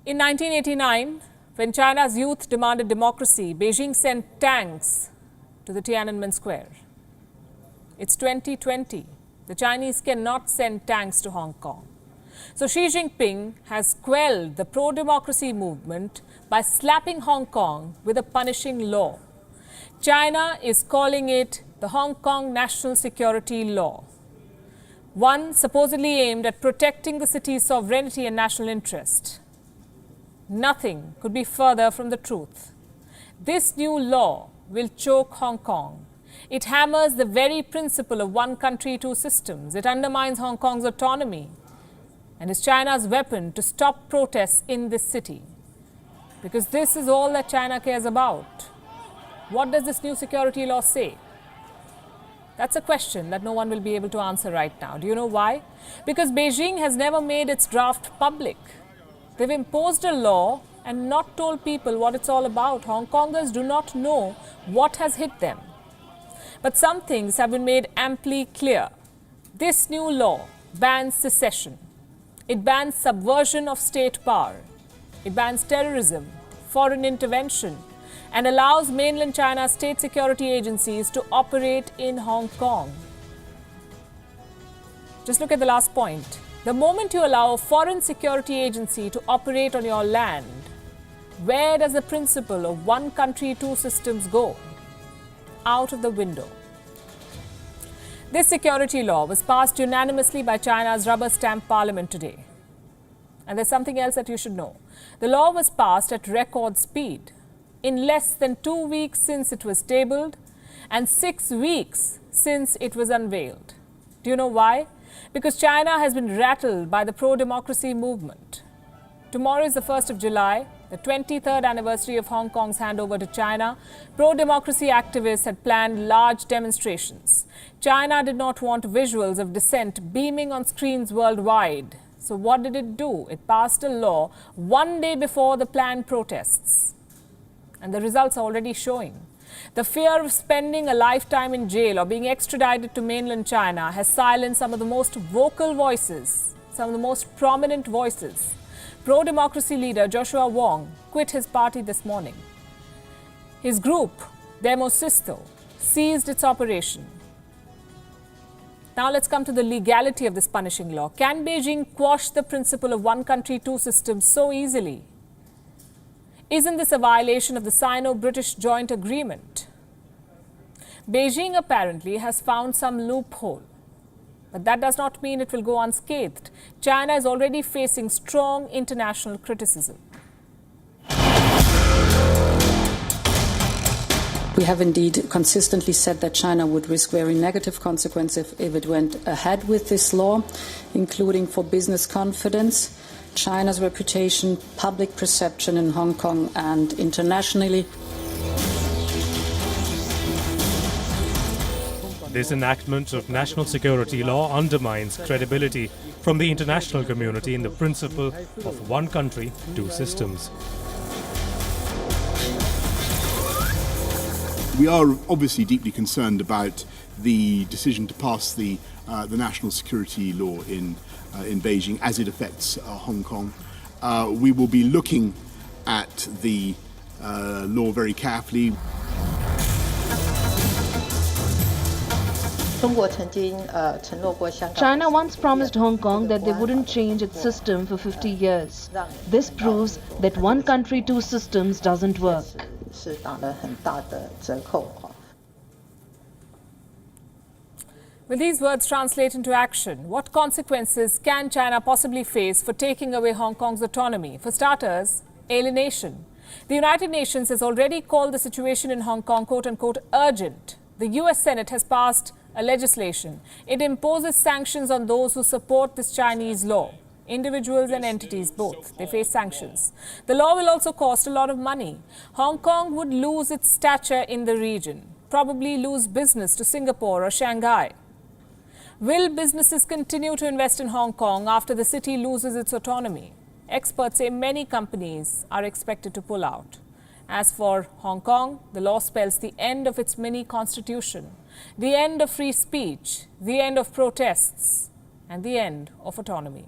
In 1989, when China's youth demanded democracy, Beijing sent tanks to the Tiananmen Square. It's 2020. The Chinese cannot send tanks to Hong Kong. So Xi Jinping has quelled the pro-democracy movement by slapping Hong Kong with a punishing law. China is calling it the Hong Kong National Security Law, one supposedly aimed at protecting the city's sovereignty and national interest. Nothing could be further from the truth. This new law will choke Hong Kong. It hammers the very principle of one country, two systems. It undermines Hong Kong's autonomy and is China's weapon to stop protests in this city. Because this is all that China cares about. What does this new security law say? That's a question that no one will be able to answer right now. Do you know why? Because Beijing has never made its draft public. They've imposed a law and not told people what it's all about. Hong Kongers do not know what has hit them. But some things have been made amply clear. This new law bans secession. It bans subversion of state power. It bans terrorism, foreign intervention, and allows mainland China's state security agencies to operate in Hong Kong. Just look at the last point. The moment you allow a foreign security agency to operate on your land, where does the principle of one country, two systems go? Out of the window. This security law was passed unanimously by China's rubber stamp parliament today. And there's something else that you should know. The law was passed at record speed, in less than 2 weeks since it was tabled and 6 weeks since it was unveiled. Do you know why? Because China has been rattled by the pro-democracy movement. Tomorrow is the 1st of July, the 23rd anniversary of Hong Kong's handover to China. Pro-democracy activists had planned large demonstrations. China did not want visuals of dissent beaming on screens worldwide. So what did it do? It passed a law 1 day before the planned protests. And the results are already showing. The fear of spending a lifetime in jail or being extradited to mainland China has silenced some of the most vocal voices, some of the most prominent voices. Pro-democracy leader Joshua Wong quit his party this morning. His group, Demo Sisto, ceased its operation. Now let's come to the legality of this punishing law. Can Beijing quash the principle of one country, two systems so easily? Isn't this a violation of the Sino-British joint agreement? Beijing apparently has found some loophole. But that does not mean it will go unscathed. China is already facing strong international criticism. We have indeed consistently said that China would risk very negative consequences if it went ahead with this law, including for business confidence, China's reputation, public perception in Hong Kong and internationally. This enactment of national security law undermines credibility from the international community in the principle of one country, two systems. We are obviously deeply concerned about the decision to pass the national security law in Beijing as it affects Hong Kong. We will be looking at the law very carefully. China once promised Hong Kong that they wouldn't change its system for 50 years. This proves that one country, two systems doesn't work. Will these words translate into action? What consequences can China possibly face for taking away Hong Kong's autonomy? For starters, alienation. The United Nations has already called the situation in Hong Kong quote-unquote urgent. The US Senate has passed a legislation. It imposes sanctions on those who support this Chinese law. Individuals and entities both, they face sanctions. The law will also cost a lot of money. Hong Kong would lose its stature in the region, probably lose business to Singapore or Shanghai. Will businesses continue to invest in Hong Kong after the city loses its autonomy? Experts say many companies are expected to pull out. As for Hong Kong, the law spells the end of its mini constitution, the end of free speech, the end of protests, and the end of autonomy.